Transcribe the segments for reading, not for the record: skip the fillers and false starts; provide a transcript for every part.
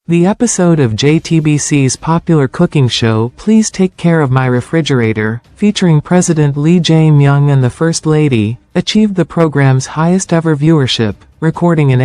The episode of JTBC's popular cooking show Please Take Care of My Refrigerator, featuring President Lee Jae Myung and the First Lady, achieved the program's highest ever viewership, recording an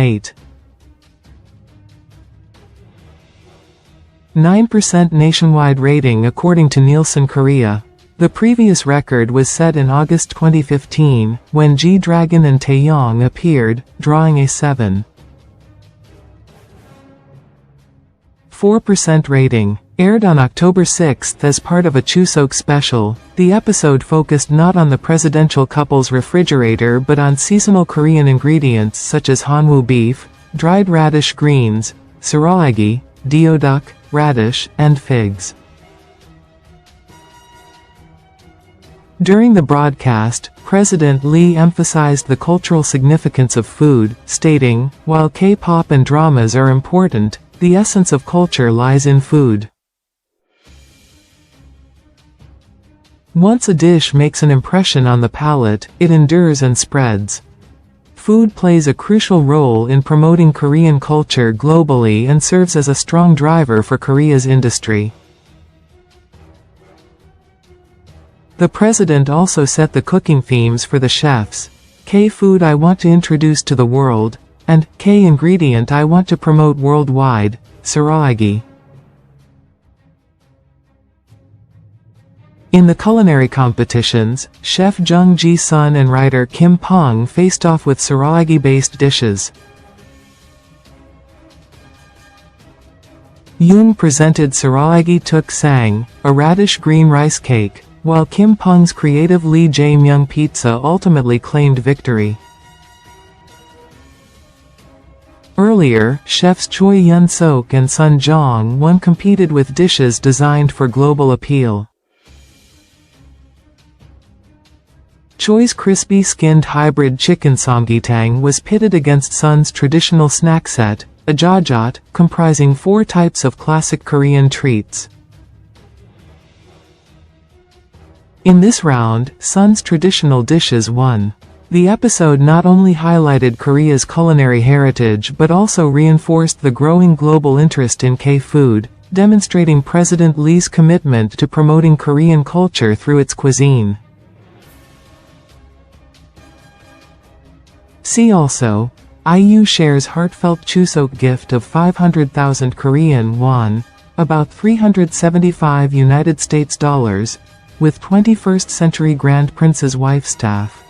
8.9% nationwide rating according to Nielsen Korea. The previous record was set in August 2015, when G-Dragon and Taeyang appeared, drawing a 7.4% rating. Aired on October 6 as part of a Chuseok special, the episode focused not on the presidential couple's refrigerator but on seasonal Korean ingredients such as Hanwoo beef, dried radish greens, siraegi, deodeok, radish, and figs. During the broadcast, President Lee emphasized the cultural significance of food, stating, "While K-pop and dramas are important, the essence of culture lies in food. Once a dish makes an impression on the palate, it endures and spreads." Food plays a crucial role in promoting Korean culture globally and serves as a strong driver for Korea's industry. The president also set the cooking themes for the chefs: K-food I want to introduce to the world, and K-ingredient I want to promote worldwide, siraegi. In the culinary competitions, chef Jung Ji Sun and writer Kim Pung faced off with siraegi-based dishes. Hyun presented Siraegi Tteok-sang, a radish-green rice cake, while Kim Pung's creative Lee Jae Myung Pizza ultimately claimed victory. Earlier, chefs Choi Seok and son Jong competed with dishes designed for global appeal. Choi's crispy-skinned hybrid chicken samgyetang was pitted against son's traditional snack set, Ajaajjat, comprising 4 types of classic Korean treats. In this round, son's traditional dishes won. The episode not only highlighted Korea's culinary heritage but also reinforced the growing global interest in K-food, demonstrating President Lee's commitment to promoting Korean culture through its cuisine. See also, IU shares heartfelt Chuseok gift of 500,000 Korean won, about $375 United States dollars, with 21st century Grand Prince's wife staff.